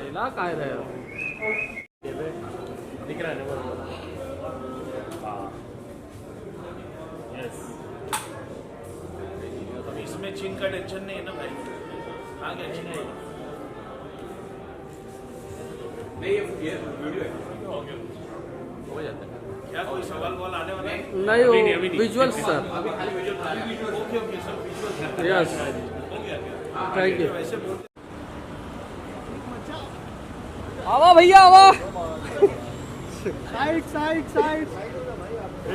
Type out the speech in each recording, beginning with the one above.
पहिला काय रे दिख रहा है ना बरोबर. हाँ. यस. तो इसमें चीन का टेंशन नहीं है ना भाई. आ गया चीन. नहीं ये वीडियो है. हो जाता है. क्या कोई सवाल आने वाला है? नहीं विजुअल्स सर. अभी खाली visual. Okay sir visual. Yes thank you. वैसे बोल. आवा भैया आवा. Side side side.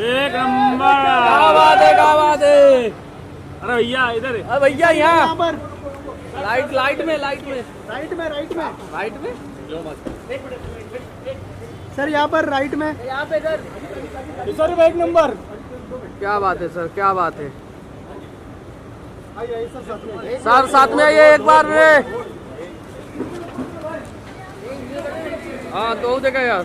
एक नंबर. क्या बात है क्या बात है. अरे भैया इधर. अरे भैया यहाँ यहाँ पर लाइट में राइट में राइट में सर, यहाँ पर राइट में. यहाँ पे सर. सर एक नंबर. क्या बात है सर क्या बात है आइए सर साथ में. सर साथ में आइए एक बार रे. हाँ तो देखा यार.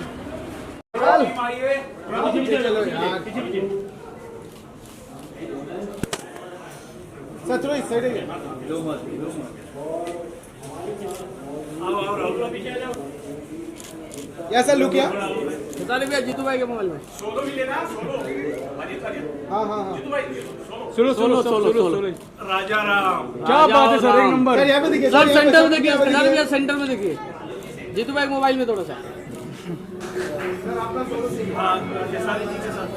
सर चलो इस साइड है. या सर लुक या. बता दे भैया जीतू भाई के मोबाइल में. हाँ हाँ हाँ. सोलो. राजा राम. क्या बात है सर एक नंबर. सर यहाँ पे देखिए. सर यहाँ पे, सेंटर में देखिए. यहाँ पे सर भैया सेंटर में देखिए. जीतू भाई के मोबाइल में थोड़ा सा.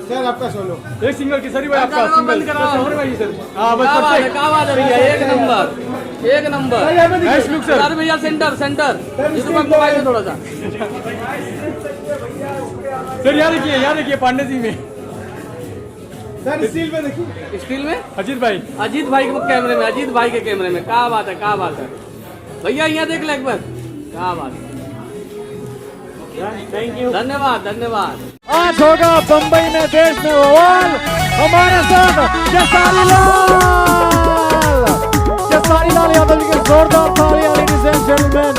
सर आपका सोलो. एक सिंगल किसरी भाई आपका बंद सिंगल कराओ. भाई सर. हाँ बस क्या बात है भैया एक नंबर एक number. Nice look sir. Sir भैया सेंटर जीतू भाई के मोबाइल में थोड़ा सा. सर यहाँ देखिए पांडे जी में. सर स्टील में देखिए. स्टील में अजीत भाई. अजीत भाई के कैमरे में. अजीत भाई के कैमरे में. क्या बात है क्या बात है भैया. यहाँ देख ले एक बार. क्या बात है. Thank you. धन्यवाद. आज होगा बंबई में देश में बवाल. हमारे साथ केसारी लाल यादव जी के जोरदार तालियां लेडीज एंड जेंटलमैन.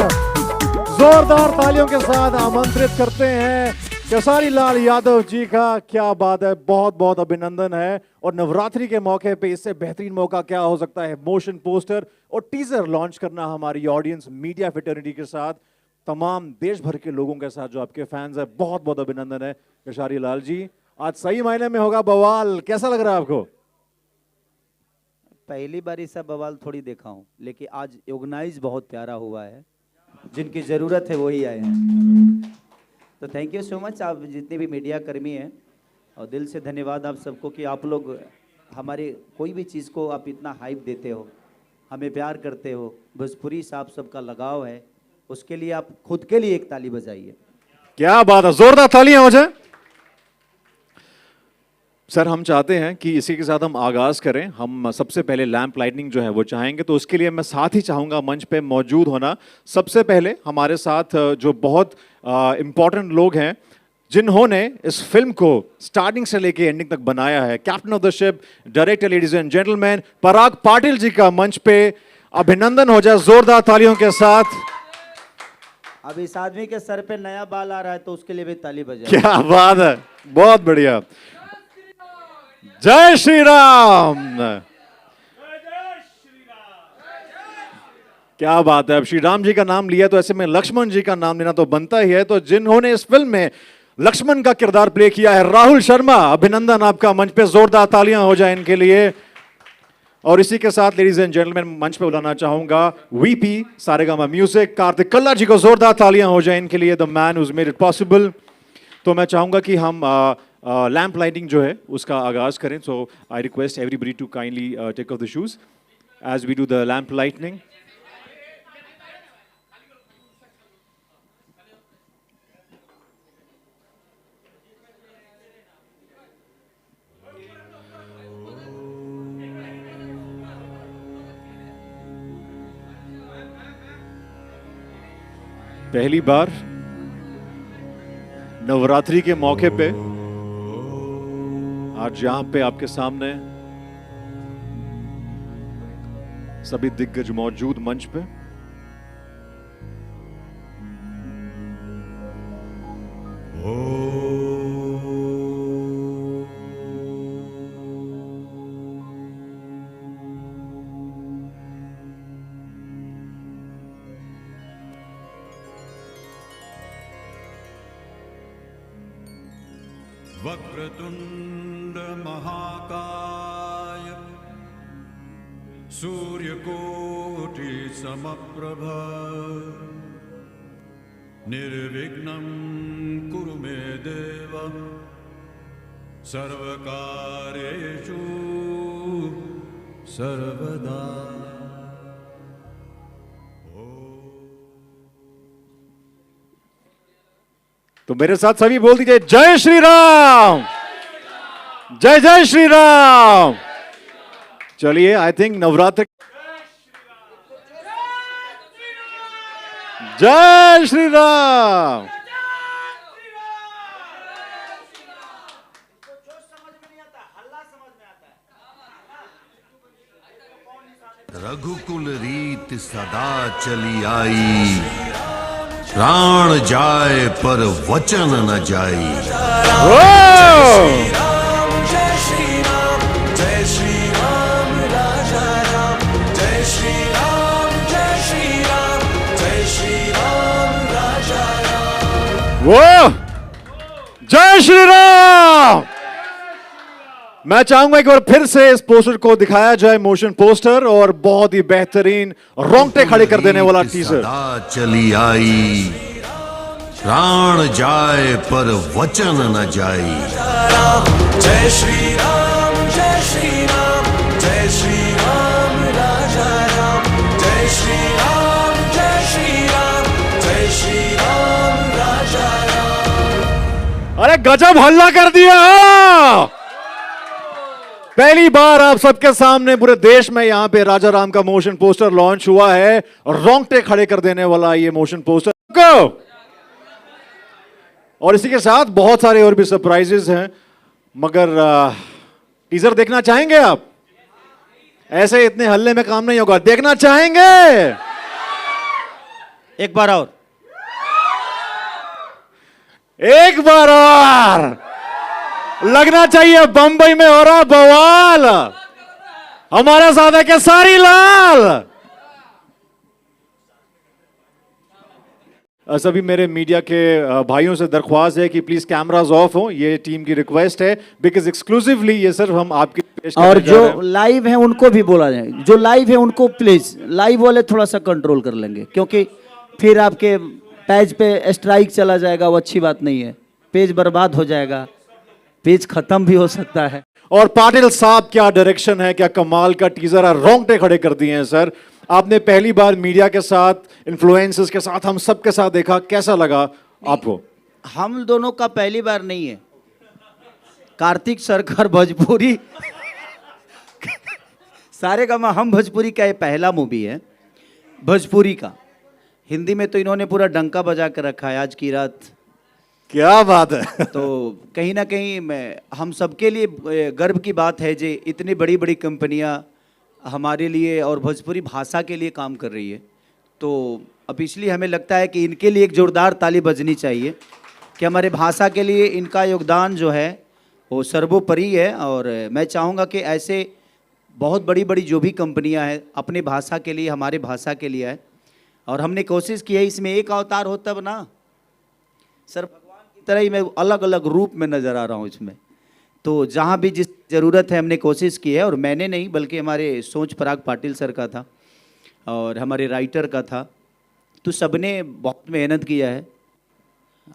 जोरदार तालियों के साथ आमंत्रित करते हैं केसारी लाल यादव जी का. क्या बात है. बहुत बहुत अभिनंदन है. और नवरात्रि के मौके पे इससे बेहतरीन मौका क्या हो सकता है. मोशन पोस्टर और टीजर लॉन्च करना हमारी ऑडियंस मीडिया फिटर्निटी के साथ, तमाम देश भर के लोगों के साथ जो आपके फैंस हैं. बहुत बहुत अभिनंदन है केसारी लाल जी. आज सही मायने में होगा बवाल. कैसा लग रहा है आपको? पहली बार ये सब बवाल थोड़ी देखा हूँ, लेकिन आज ऑर्गेनाइज बहुत प्यारा हुआ है. जिनकी ज़रूरत है वही आए हैं. तो थैंक यू सो मच आप जितने भी मीडिया कर्मी हैं, और दिल से धन्यवाद आप सबको कि आप लोग हमारे कोई भी चीज़ को आप इतना हाइप देते हो, हमें प्यार करते हो. भोजपुरी से आप सबका लगाव है, उसके लिए आप खुद के लिए एक ताली बजाइए. क्या बात है. जोरदार तालियां हो जाए. सर हम चाहते हैं कि इसी के साथ हम आगाज करें. हम सबसे पहले लैंप लाइटनिंग जो है वो चाहेंगे, तो उसके लिए मैं साथ ही चाहूंगा मंच पे मौजूद होना. सबसे पहले हमारे साथ जो बहुत इंपॉर्टेंट लोग हैं जिन्होंने इस फिल्म को स्टार्टिंग से लेके एंडिंग तक बनाया है. Captain of the ship, director, ladies and gentleman, Parag Patil ji का मंच पे अभिनंदन हो जाए जोरदार तालियों के साथ. अब इस आदमी के सर पे नया बाल आ रहा है तो उसके लिए भी ताली बजाइए. क्या बात है. बहुत बढ़िया. जय श्री राम. क्या बात है. अब श्री राम जी का नाम लिया तो ऐसे में लक्ष्मण जी का नाम लेना तो बनता ही है. तो जिन्होंने इस फिल्म में लक्ष्मण का किरदार प्ले किया है, राहुल शर्मा, अभिनंदन आपका. मंच पे जोरदार तालियां हो जाए इनके लिए. और इसी के साथ लेडीज एंड जेंटलमैन मंच पे बुलाना चाहूंगा वीपी सारेगामा म्यूजिक कार्तिक कल्ला जी को. जोरदार तालियां हो जाए इनके लिए. The man who made it possible. तो मैं चाहूंगा कि हम लैंप लाइटिंग जो है उसका आगाज करें. So I request everybody to kindly take off the shoes as we do the lamp lightning. पहली बार नवरात्रि के मौके पे आज यहां पे आपके सामने सभी दिग्गज मौजूद मंच पे. वक्रतुंड महाकाय सूर्यकोटि समप्रभ निर्विघ्नं कुरु मे देव सर्वकार्येषु सर्वदा। तो मेरे साथ सभी बोल दीजिए जय श्री राम, जय जय श्री राम। चलिए, आई थिंक नवरात्र, जय श्री राम। रघुकुल रीत सदा चली आई, प्राण जाए पर वचन न जाई। वो जय श्री राम। मैं चाहूंगा एक बार फिर से इस पोस्टर को दिखाया जाए, मोशन पोस्टर, और बहुत ही बेहतरीन रोंगटे खड़े कर देने वाला टीजर। सदा चली आई, प्राण जाए पर वचन न जाई। जय श्री राम, जय श्री राम, जय श्री राम राजा राम, जय श्री राम, जय श्री राम, जय श्री राम राजा राम। अरे गजब हल्ला कर दिया। पहली बार आप सबके सामने पूरे देश में यहां पे राजा राम का मोशन पोस्टर लॉन्च हुआ है, रोंगटे खड़े कर देने वाला ये मोशन पोस्टर को। और इसी के साथ बहुत सारे और भी सरप्राइजेस हैं, मगर टीजर देखना चाहेंगे आप? ऐसे इतने हल्ले में काम नहीं होगा, देखना चाहेंगे? एक बार और, एक बार और लगना चाहिए। बंबई में हो रहा बवाल, हमारे साथ है केसारी लाल। सभी मेरे मीडिया के भाइयों से दरख्वास्त है कि प्लीज कैमरास ऑफ हो, ये टीम की रिक्वेस्ट है, बिकॉज एक्सक्लूसिवली ये सिर्फ हम आपके पेश और करने जा रहे जो हैं। लाइव है उनको भी बोला जाए, जो लाइव है उनको प्लीज, लाइव वाले थोड़ा सा कंट्रोल कर लेंगे, क्योंकि फिर आपके पेज पे स्ट्राइक चला जाएगा, वो अच्छी बात नहीं है। पेज बर्बाद हो जाएगा, पेज खत्म भी हो सकता है। और पाटिल साहब क्या डायरेक्शन है, क्या कमाल का टीजर है, रोंगटे खड़े कर दिए हैं सर। आपने पहली बार मीडिया के साथ, इन्फ्लुएंसर्स के साथ, हम सब के साथ देखा, कैसा लगा आपको? हम दोनों का पहली बार नहीं है, कार्तिक सरकार भोजपुरी सारेगामा हम भोजपुरी का ये पहला मूवी है भोजपुरी का। हिंदी में तो इन्होंने पूरा डंका बजा कर रखा है आज की रात। क्या बात है। तो कहीं ना कहीं हम सबके लिए गर्व की बात है जे इतनी बड़ी बड़ी कंपनियां हमारे लिए और भोजपुरी भाषा के लिए काम कर रही है। तो अब इसलिए हमें लगता है कि इनके लिए एक जोरदार ताली बजनी चाहिए कि हमारे भाषा के लिए इनका योगदान जो है वो सर्वोपरि है। और मैं चाहूँगा कि ऐसे बहुत बड़ी बड़ी जो भी कंपनियां हैं अपने भाषा के लिए, हमारे भाषा के लिए है। और हमने कोशिश की है, इसमें एक अवतार हो तब ना सर, भगवान की तरह ही मैं अलग अलग रूप में नज़र आ रहा हूँ इसमें। तो जहाँ भी जिस ज़रूरत है हमने कोशिश की है, और मैंने नहीं बल्कि हमारे सोच पराग पाटिल सर का था और हमारे राइटर का था, तो सबने बहुत मेहनत किया है।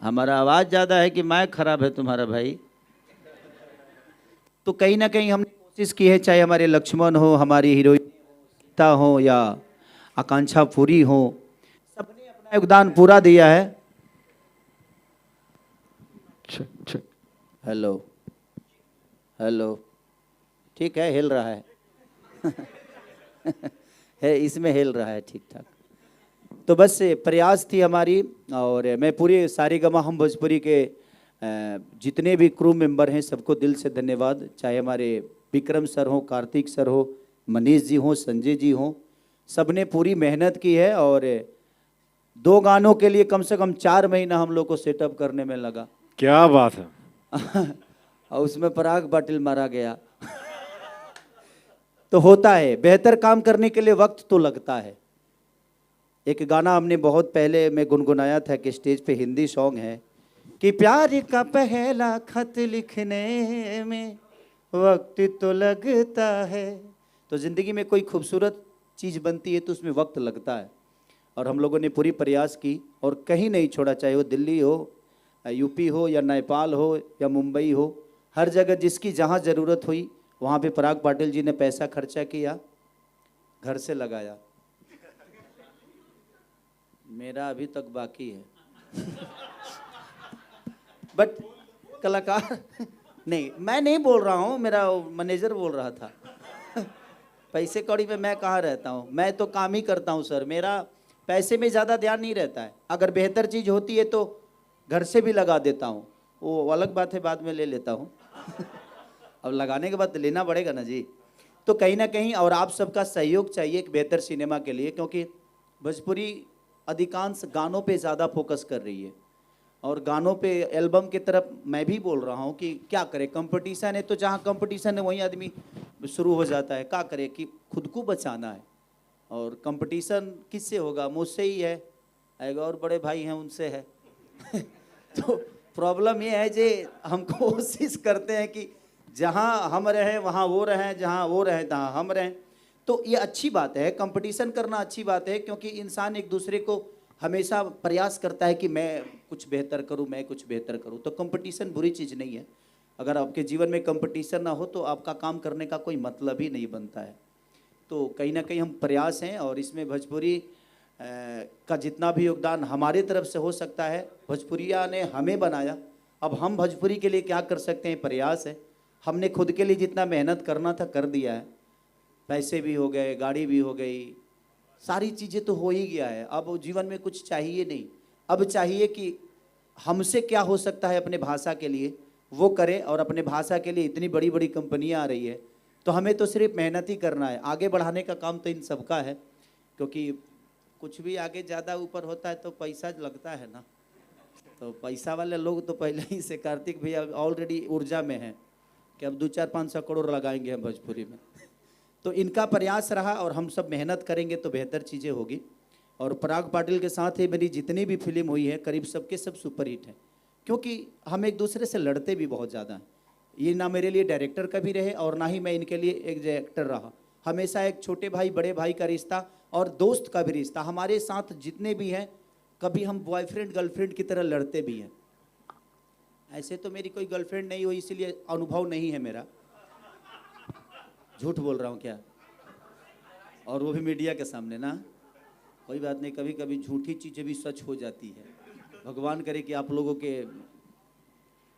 हमारा आवाज़ ज़्यादा है कि माइक खराब है तुम्हारा भाई? तो कहीं ना कहीं हमने कोशिश की है, चाहे हमारे लक्ष्मण हो, हमारी हीरोइन सीता हो या आकांक्षा पूरी हो, सबने अपना योगदान पूरा दिया है। हेलो हेलो, ठीक है, हिल रहा है है इसमें हिल रहा है ठीक ठाक। तो बस प्रयास थी हमारी, और मैं पूरे सारेगामा हम भोजपुरी के जितने भी क्रू मेंबर हैं सबको दिल से धन्यवाद। चाहे हमारे विक्रम सर हो, कार्तिक सर हो, मनीष जी हो, संजय जी हो, सबने पूरी मेहनत की है। और 2 गानों के लिए कम से कम 4 महीना हम लोग को सेटअप करने में लगा। क्या बात है। और उसमें पराग पाटिल मारा गया तो होता है, बेहतर काम करने के लिए वक्त तो लगता है। एक गाना हमने बहुत पहले मैं गुनगुनाया था कि स्टेज पे हिंदी सॉन्ग है कि प्यार का पहला खत लिखने में वक्त तो लगता है। तो ज़िंदगी में कोई खूबसूरत चीज़ बनती है तो उसमें वक्त लगता है, और हम लोगों ने पूरी प्रयास की और कहीं नहीं छोड़ा, चाहे वो दिल्ली हो, यूपी हो, या नेपाल हो, या मुंबई हो, हर जगह जिसकी जहाँ ज़रूरत हुई वहाँ पे पराग पाटिल जी ने पैसा खर्चा किया, घर से लगाया। मेरा अभी तक बाकी है बट कलाकार नहीं, मैं नहीं बोल रहा हूँ, मेरा मैनेजर बोल रहा था पैसे कौड़ी में मैं कहाँ रहता हूँ, मैं तो काम ही करता हूँ सर, मेरा पैसे में ज़्यादा ध्यान नहीं रहता है। अगर बेहतर चीज़ होती है तो घर से भी लगा देता हूँ, वो अलग बात है, बाद में ले लेता हूँ अब लगाने के बाद लेना पड़ेगा ना जी। तो कहीं ना कहीं और आप सबका सहयोग चाहिए एक बेहतर सिनेमा के लिए, क्योंकि भोजपुरी अधिकांश गानों पे ज़्यादा फोकस कर रही है, और गानों पे एल्बम की तरफ मैं भी बोल रहा हूँ कि क्या करें, कंपटीशन है तो जहाँ कंपटीशन है वहीं आदमी शुरू हो जाता है। क्या करें कि खुद को बचाना है, और कंपटीशन किससे होगा, मुझसे ही है, एक और बड़े भाई हैं उनसे है तो प्रॉब्लम ये है जे हम कोशिश करते हैं कि जहाँ हम रहें वहाँ वो रहें, जहाँ वो रहें तहाँ हम रहें। तो ये अच्छी बात है, कंपटीशन करना अच्छी बात है, क्योंकि इंसान एक दूसरे को हमेशा प्रयास करता है कि मैं कुछ बेहतर करूं, मैं कुछ बेहतर करूं। तो कंपटीशन बुरी चीज़ नहीं है। अगर आपके जीवन में कंपटीशन ना हो तो आपका काम करने का कोई मतलब ही नहीं बनता है। तो कहीं ना कहीं हम प्रयास हैं, और इसमें भोजपुरी का जितना भी योगदान हमारे तरफ से हो सकता है, भोजपुरिया ने हमें बनाया, अब हम भोजपुरी के लिए क्या कर सकते हैं, प्रयास है। हमने खुद के लिए जितना मेहनत करना था कर दिया है, पैसे भी हो गए, गाड़ी भी हो गई, सारी चीज़ें तो हो ही गया है। अब जीवन में कुछ चाहिए नहीं, अब चाहिए कि हमसे क्या हो सकता है अपने भाषा के लिए वो करें, और अपने भाषा के लिए इतनी बड़ी बड़ी कंपनियां आ रही है तो हमें तो सिर्फ मेहनत ही करना है। आगे बढ़ाने का काम तो इन सबका है, क्योंकि कुछ भी आगे ज़्यादा ऊपर होता है तो पैसा लगता है ना। तो पैसा वाले लोग तो पहले ही से, कार्तिक भैया ऑलरेडी ऊर्जा में हैं कि अब 200-500 करोड़ लगाएंगे हम भोजपुरी में। तो इनका प्रयास रहा, और हम सब मेहनत करेंगे तो बेहतर चीज़ें होगी। और पराग पाटिल के साथ ही मेरी जितनी भी फिल्म हुई है करीब सबके सब सुपरहिट हैं, क्योंकि हम एक दूसरे से लड़ते भी बहुत ज़्यादा हैं। ये ना मेरे लिए डायरेक्टर का भी रहे और ना ही मैं इनके लिए एक डायरेक्टर रहा, हमेशा एक छोटे भाई बड़े भाई का रिश्ता और दोस्त का भी रिश्ता। हमारे साथ जितने भी हैं कभी हम बॉयफ्रेंड गर्लफ्रेंड की तरह लड़ते भी हैं। ऐसे तो मेरी कोई गर्लफ्रेंड नहीं हुई, इसीलिए अनुभव नहीं है मेरा, झूठ बोल रहा हूँ क्या, और वो भी मीडिया के सामने ना। कोई बात नहीं, कभी कभी झूठी चीज़ें भी सच हो जाती है। भगवान करे कि आप लोगों के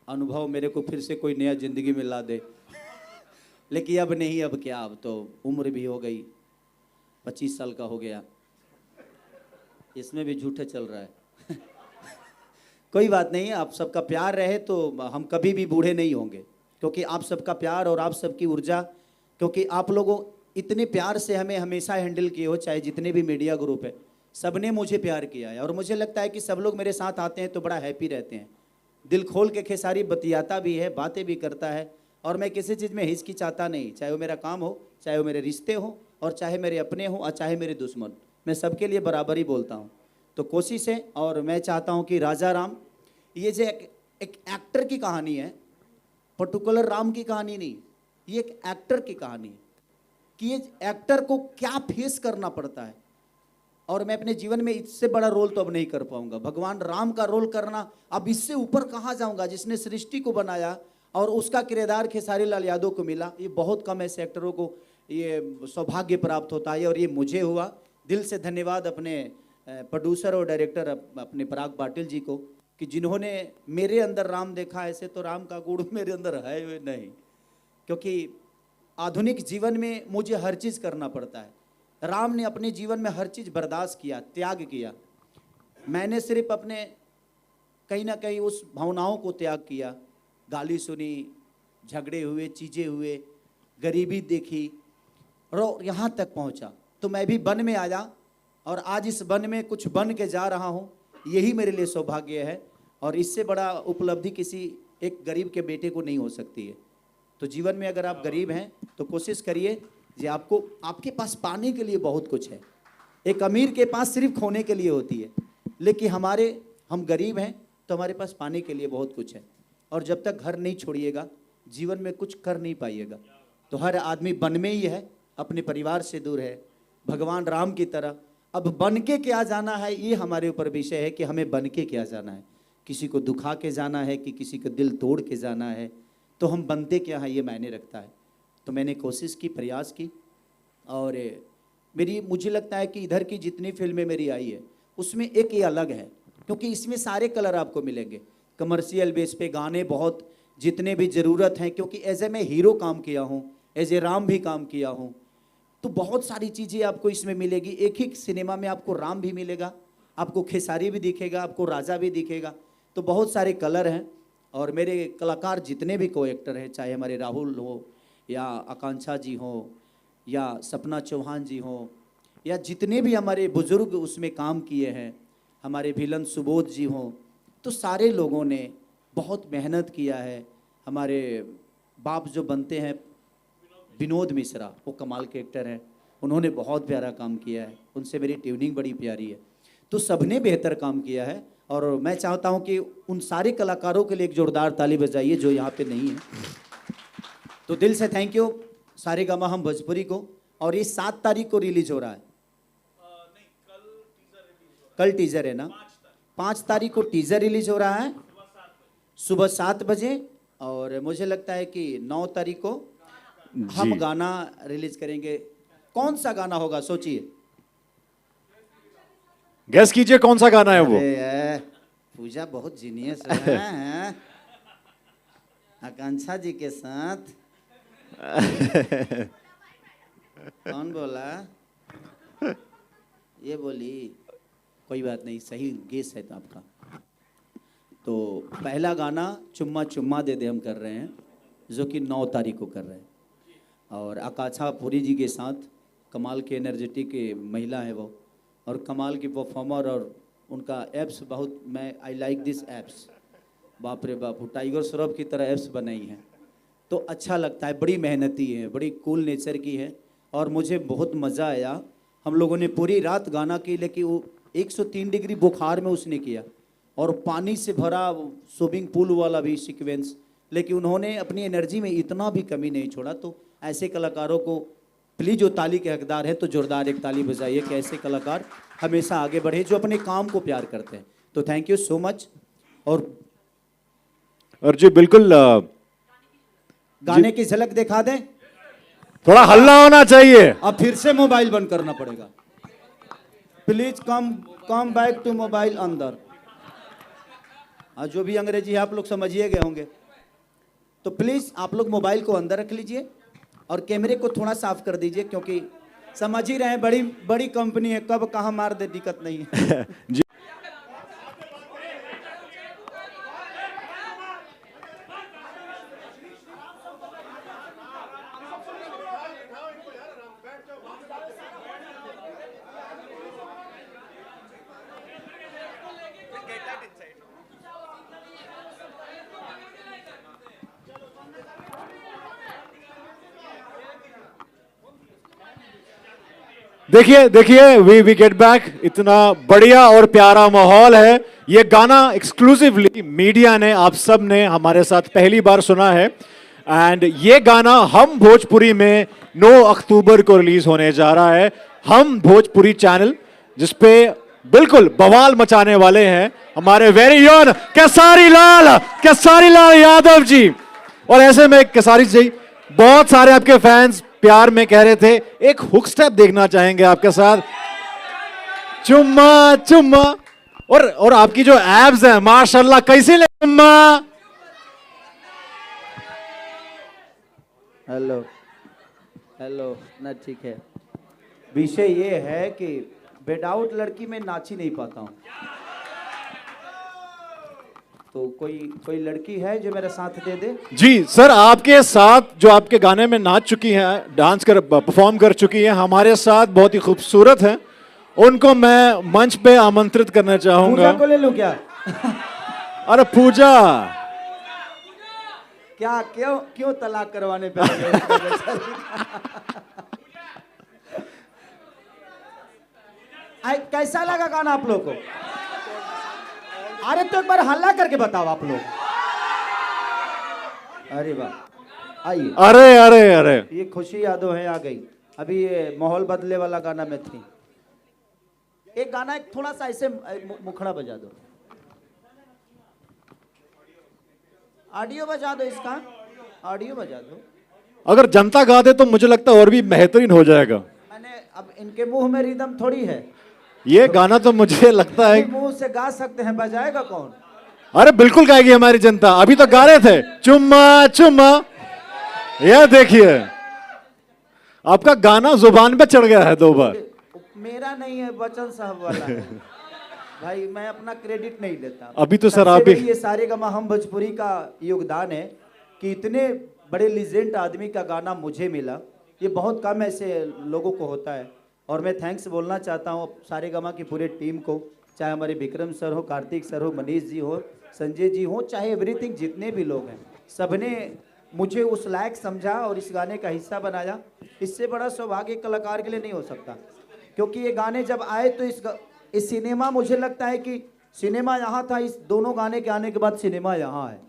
अनुभव मेरे को फिर से कोई नया ज़िंदगी में ला दे लेकिन अब नहीं, अब क्या, अब तो उम्र भी हो गई, 25 साल का हो गया, इसमें भी झूठे चल रहा है कोई बात नहीं, आप सबका प्यार रहे तो हम कभी भी बूढ़े नहीं होंगे, क्योंकि आप सबका प्यार और आप सबकी ऊर्जा, क्योंकि आप लोगों इतने प्यार से हमें हमेशा हैंडल किए हो, चाहे जितने भी मीडिया ग्रुप है सबने मुझे प्यार किया है। और मुझे लगता है कि सब लोग मेरे साथ आते हैं तो बड़ा हैप्पी रहते हैं। दिल खोल के खेसारी बतियाता भी है, बातें भी करता है, और मैं किसी चीज़ में हिचकिचाता नहीं, चाहे वो मेरा काम हो, चाहे वो मेरे रिश्ते हो, और चाहे मेरे अपने हो, और चाहे मेरे दुश्मन, मैं सबके लिए बराबर ही बोलता हूँ। तो कोशिश है, और मैं चाहता हूँ कि राजा राम ये जो एक एक्टर की कहानी है, पर्टिकुलर राम की कहानी नहीं, ये एक एक्टर की कहानी है कि ये एक्टर को क्या फेस करना पड़ता है। और मैं अपने जीवन में इससे बड़ा रोल तो अब नहीं कर पाऊंगा। भगवान राम का रोल करना, अब इससे ऊपर कहाँ जाऊंगा, जिसने सृष्टि को बनाया और उसका किरदार खेसारी लाल यादव को मिला। ये बहुत कम ऐसे एक्टरों को ये सौभाग्य प्राप्त होता है, और ये मुझे हुआ। दिल से धन्यवाद अपने प्रोड्यूसर और डायरेक्टर अपने पराग पाटिल जी को, कि जिन्होंने मेरे अंदर राम देखा। ऐसे तो राम का गुण मेरे अंदर है नहीं, क्योंकि आधुनिक जीवन में मुझे हर चीज़ करना पड़ता है। राम ने अपने जीवन में हर चीज़ बर्दाश्त किया, त्याग किया। मैंने सिर्फ अपने कहीं ना कहीं उस भावनाओं को त्याग किया। गाली सुनी, झगड़े हुए, चीज़ें हुए, गरीबी देखी, और यहाँ तक पहुँचा। तो मैं भी वन में आया, और आज इस वन में कुछ बन के जा रहा हूँ। यही मेरे लिए सौभाग्य है, और इससे बड़ा उपलब्धि किसी एक गरीब के बेटे को नहीं हो सकती है। तो जीवन में अगर आप गरीब हैं तो कोशिश करिए कि आपको, आपके पास पाने के लिए बहुत कुछ है। एक अमीर के पास सिर्फ खोने के लिए होती है, लेकिन हम गरीब हैं तो हमारे पास पाने के लिए बहुत कुछ है। और जब तक घर नहीं छोड़िएगा जीवन में कुछ कर नहीं पाइएगा। तो हर आदमी वन में ही है, अपने परिवार से दूर है, भगवान राम की तरह। अब बन के क्या जाना है ये हमारे ऊपर विषय है कि हमें बन के क्या जाना है। किसी को दुखा के जाना है कि किसी को दिल तोड़ के जाना है, तो हम बनते क्या हैं ये मायने रखता है। तो मैंने कोशिश की, प्रयास की, और मुझे लगता है कि इधर की जितनी फिल्में मेरी आई है उसमें एक ये अलग है, क्योंकि इसमें सारे कलर आपको मिलेंगे। कमर्शियल बेस पे गाने बहुत जितने भी ज़रूरत हैं, क्योंकि एज ए मैं हीरो काम किया हूँ, एज ए राम भी काम किया हूँ, तो बहुत सारी चीज़ें आपको इसमें मिलेगी। एक ही सिनेमा में आपको राम भी मिलेगा, आपको खेसारी भी दिखेगा, आपको राजा भी दिखेगा। तो बहुत सारे कलर हैं। और मेरे कलाकार जितने भी को एक्टर हैं, चाहे हमारे राहुल हो या आकांक्षा जी हो या सपना चौहान जी हो या जितने भी हमारे बुजुर्ग उसमें काम किए हैं, हमारे विलन सुबोध जी हों, तो सारे लोगों ने बहुत मेहनत किया है। हमारे बाप जो बनते हैं विनोद मिश्रा, वो कमाल के एक्टर हैं, उन्होंने बहुत प्यारा काम किया है, उनसे मेरी ट्यूनिंग बड़ी प्यारी है। तो सबने बेहतर काम किया है। और मैं चाहता हूं कि उन सारे कलाकारों के लिए एक जोरदार ताली बजाइए जो यहाँ पे नहीं है। तो दिल से थैंक यू सारेगामा हम भोजपुरी को। और ये 7 तारीख को रिलीज हो रहा है। कल टीजर है ना? 5 तारीख को टीजर रिलीज हो रहा है सुबह 7 बजे। और मुझे लगता है कि 9 तारीख को हम गाना रिलीज करेंगे। कौन सा गाना होगा सोचिए, गेस कीजिए कौन सा गाना है वो। पूजा बहुत जीनियस है। आकांक्षा जी के साथ कौन बोला? ये बोली, कोई बात नहीं, सही गेस है तो आपका। तो पहला गाना चुम्मा चुम्मा दे दे हम कर रहे हैं, जो कि 9 तारीख को कर रहे हैं। और आकांक्षा पुरी जी के साथ कमाल के एनर्जेटिक महिला है वो, और कमाल की परफॉर्मर। और उनका एप्स बहुत, मैं आई लाइक दिस एप्स, बाप रे बाप, टाइगर श्रॉफ की तरह एप्स बनाई हैं। तो अच्छा लगता है, बड़ी मेहनती है, बड़ी कूल नेचर की है। और मुझे बहुत मज़ा आया। हम लोगों ने पूरी रात गाना की, लेकिन वो 103 डिग्री बुखार में उसने किया, और पानी से भरा स्विमिंग पूल वाला भी सीक्वेंस, लेकिन उन्होंने अपनी एनर्जी में इतना भी कमी नहीं छोड़ा। तो ऐसे कलाकारों को प्लीज़, जो ताली के हकदार हैं तो जोरदार एक ताली बजाइए कि ऐसे कलाकार हमेशा आगे बढ़े जो अपने काम को प्यार करते हैं। तो थैंक यू सो मच। और जी बिल्कुल, गाने की झलक दिखा दें। थोड़ा हल्ला होना चाहिए। अब फिर से मोबाइल बंद करना पड़ेगा। Please come back to mobile अंदर। जो भी अंग्रेजी है आप लोग समझिए गए होंगे। तो प्लीज आप लोग मोबाइल को अंदर रख लीजिए और कैमरे को थोड़ा साफ कर दीजिए, क्योंकि समझ ही रहे हैं बड़ी बड़ी कंपनी है, कब कहाँ मार दे दिक्कत नहीं है। जी देखिए देखिए, वी गेट बैक। इतना बढ़िया और प्यारा माहौल है। ये गाना एक्सक्लूसिवली मीडिया ने, आप सब ने हमारे साथ पहली बार सुना है। एंड ये गाना हम भोजपुरी में 9 अक्टूबर को रिलीज होने जा रहा है। हम भोजपुरी चैनल, जिसपे बिल्कुल बवाल मचाने वाले हैं हमारे वेरी ओन केसारी लाल यादव जी। और ऐसे में केसारी जी, बहुत सारे आपके फैंस प्यार में कह रहे थे एक हुक स्टेप देखना चाहेंगे आपके साथ। चुम्मा चुम्मा। और आपकी जो एब्स हैं माशाल्लाह, कैसी लगे चुम्मा? हेलो हेलो ना, ठीक है। विषय ये है कि विदाउट लड़की में नाच ही नहीं पाता हूँ। तो कोई लड़की है जो मेरा साथ दे दे? जी सर, आपके साथ जो आपके गाने में नाच चुकी हैं, डांस कर परफॉर्म कर चुकी हैं, हमारे साथ बहुत ही खूबसूरत हैं, उनको मैं मंच पे आमंत्रित करना चाहूंगा। पूजा को ले लूं क्या? अरे पूजा क्या, क्यों तलाक करवाने पे लगे? कैसा लगा गाना आप लोग को? अरे तो एक बार हल्ला करके बताओ आप लोग। अरे वाह, आइए। अरे अरे अरे, ये खुशी यादों है आ गई। अभी ये माहौल बदले वाला गाना में थी। एक गाना एक थोड़ा सा ऐसे मुखड़ा बजा दो, ऑडियो बजा दो, इसका ऑडियो बजा दो। अगर जनता गा दे तो मुझे लगता है और भी बेहतरीन हो जाएगा। मैंने अब इनके मुंह में रिदम थोड़ी है, ये गाना तो मुझे लगता है, मुंह से गा सकते हैं, बजाएगा कौन? अरे बिल्कुल गाएगी हमारी जनता। अभी तो गा रहे थे चुम्मा चुम्मा, यह देखिए आपका गाना जुबान पे चढ़ गया है 2 बार। मेरा नहीं है, बच्चन साहब वाला है। भाई मैं अपना क्रेडिट नहीं लेता। अभी तो सर सबसे आप भी, बड़ी ये सारेगामा हम भोजपुरी का योगदान है कि इतने बड़े लीजेंड आदमी का गाना मुझे मिला। ये बहुत कम ऐसे लोगों को होता है। और मैं थैंक्स बोलना चाहता हूँ सारेगामा की पूरे टीम को, चाहे हमारे विक्रम सर हो, कार्तिक सर हो, मनीष जी हो, संजय जी हो, चाहे एवरीथिंग जितने भी लोग हैं, सबने मुझे उस लायक समझा और इस गाने का हिस्सा बनाया। इससे बड़ा सौभाग्य कलाकार के लिए नहीं हो सकता, क्योंकि ये गाने जब आए तो इस सिनेमा, मुझे लगता है कि सिनेमा यहाँ था, इस दोनों गाने के आने के बाद सिनेमा यहाँ है।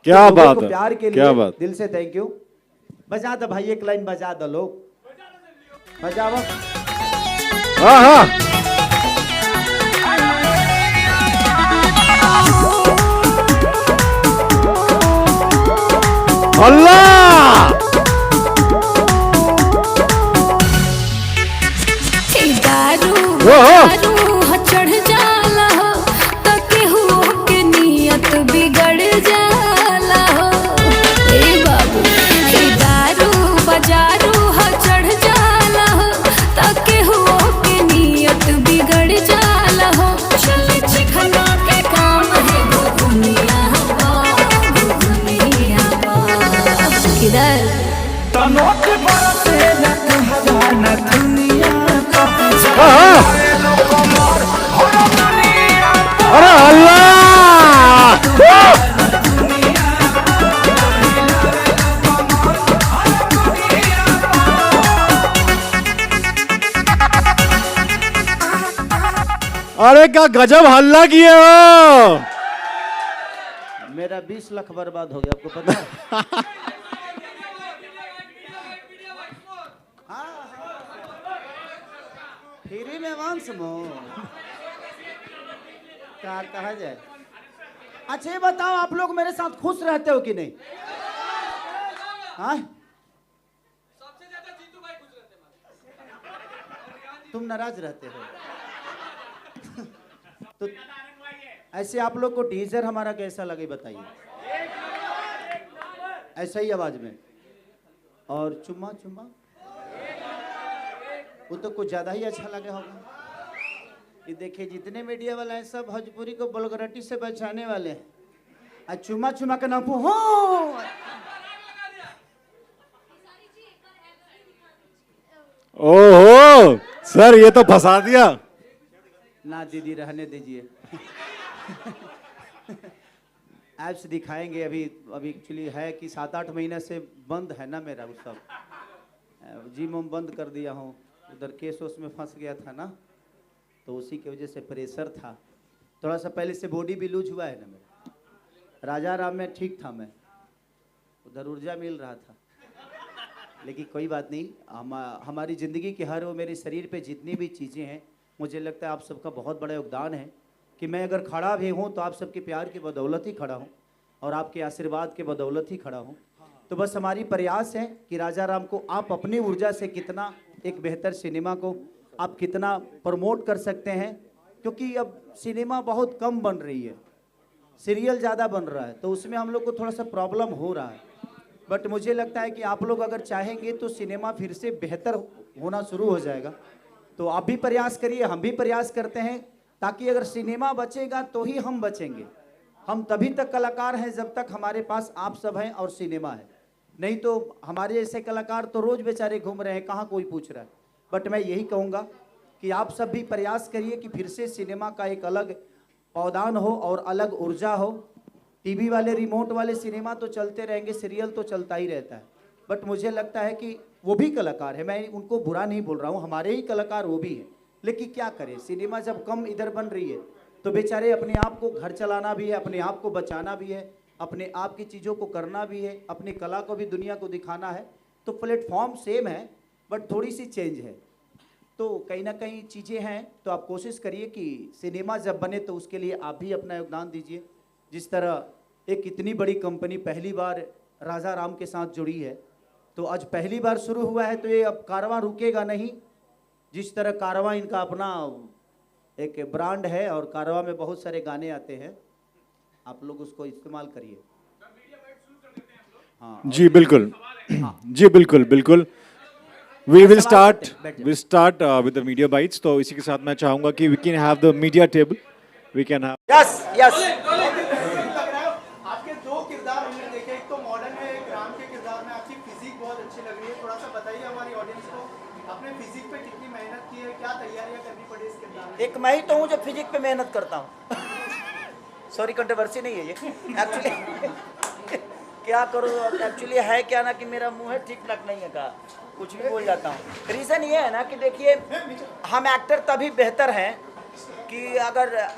क्या तो बात है, प्यार के क्या लिए बात। दिल से थैंक यू। बजा दो भाई, एक लाइन बजा दो लोग, बजाओ। हाँ हाँ, अल्लाह चढ़ जाला हो तो केहू के नियत बिगड़ जाला हो। ए बाबू दारू बजारू हो चढ़ जाला हो तो केहू के नियत बिगड़ जाला हो। चल चिखना के काम है दुनिया किधर तनोट बरसे लख हजार न दुनिया का। अरे अल्लाह, अरे क्या गजब हल्ला किए हो। मेरा 20 लाख बर्बाद हो गया, आपको पता है? फ्री में वंश क्या कहा जाए। अच्छा ये बताओ, आप लोग मेरे साथ खुश रहते हो कि नहीं? हाँ, तुम नाराज रहते हो। तो ऐसे आप लोग को टीजर हमारा कैसा लगे बताइए, ऐसा ही आवाज में। और चुम्मा चुम्मा वो तो कुछ ज्यादा ही अच्छा लगे होगा। ये देखिए जितने मीडिया वाले हैं सब भोजपुरी को वल्गैरिटी से बचाने वाले हैं। और चुम्मा चुम्मा का नाम हो ओहो सर, ये तो फंसा दिया। ना दीदी रहने दीजिए। एप्स दिखाएंगे। अभी एक्चुअली है कि 7-8 महीने से बंद है ना मेरा, वो सब जिम हम बंद कर दिया हूँ। उधर केस में फंस गया था ना, तो उसी की वजह से प्रेशर था थोड़ा सा। पहले से बॉडी भी लूज हुआ है ना मेरा। राजा राम में ठीक था मैं, उधर ऊर्जा मिल रहा था। लेकिन कोई बात नहीं, हमारी ज़िंदगी की हर वो मेरे शरीर पे जितनी भी चीज़ें हैं, मुझे लगता है आप सबका बहुत बड़ा योगदान है कि मैं अगर खड़ा भी हूँ तो आप सबके प्यार की बदौलत ही खड़ा हूँ और आपके आशीर्वाद के बदौलत ही खड़ा हूँ। तो बस हमारी प्रयास है कि राजा राम को आप अपनी ऊर्जा से कितना एक बेहतर सिनेमा को आप कितना प्रमोट कर सकते हैं, क्योंकि अब सिनेमा बहुत कम बन रही है, सीरियल ज़्यादा बन रहा है, तो उसमें हम लोग को थोड़ा सा प्रॉब्लम हो रहा है। बट मुझे लगता है कि आप लोग अगर चाहेंगे तो सिनेमा फिर से बेहतर होना शुरू हो जाएगा। तो आप भी प्रयास करिए, हम भी प्रयास करते हैं, ताकि अगर सिनेमा बचेगा तो ही हम बचेंगे। हम तभी तक कलाकार हैं जब तक हमारे पास आप सब हैं और सिनेमा है, नहीं तो हमारे जैसे कलाकार तो रोज़ बेचारे घूम रहे हैं, कहाँ कोई पूछ रहा है। बट मैं यही कहूँगा कि आप सब भी प्रयास करिए कि फिर से सिनेमा का एक अलग पौधान हो और अलग ऊर्जा हो। टीवी वाले रिमोट वाले सिनेमा तो चलते रहेंगे, सीरियल तो चलता ही रहता है, बट मुझे लगता है कि वो भी कलाकार है, मैं उनको बुरा नहीं बोल रहा हूँ, हमारे ही कलाकार वो भी हैं। लेकिन क्या करें, सिनेमा जब कम इधर बन रही है तो बेचारे अपने आप को घर चलाना भी है, अपने आप को बचाना भी है, अपने आप की चीज़ों को करना भी है, अपनी कला को भी दुनिया को दिखाना है। तो प्लेटफॉर्म सेम है बट थोड़ी सी चेंज है। तो कहीं ना कहीं चीज़ें हैं, तो आप कोशिश करिए कि सिनेमा जब बने तो उसके लिए आप भी अपना योगदान दीजिए। जिस तरह एक इतनी बड़ी कंपनी पहली बार राजा राम के साथ जुड़ी है, तो आज पहली बार शुरू हुआ है, तो ये अब कारवां रुकेगा नहीं। जिस तरह कारवां इनका अपना एक ब्रांड है और कारवां में बहुत सारे गाने आते हैं, आप लोग उसको इस्तेमाल करिए। हाँ जी बिल्कुल, जी बिल्कुल बिल्कुल। We will start with the media bytes. तो इसी के साथ मैं चाहूंगा कि we can have the media table, we can have. Yes yes. लग रहा है आपके दो किरदार हमने देखे, एक तो मॉडर्न है, एक राम के किरदार में आपकी फिजिक बहुत अच्छी लग रही है। थोड़ा सा बताइए हमारी ऑडियंस को, आपने फिजिक पे कितनी मेहनत की है, क्या तैयारियां करनी पड़ी इस किरदार में? एक मैं ही तो हूँ जो फिजिक पे मेहनत करता हूँ। सॉरी, कंट्रोवर्सी नहीं है ये एक्चुअली। क्या करूँ एक्चुअली, है क्या ना कि मेरा मुंह है ठीक ठाक नहीं है, का कुछ भी बोल जाता हूँ। रीज़न ये है ना कि देखिए, हम एक्टर तभी बेहतर हैं कि अगर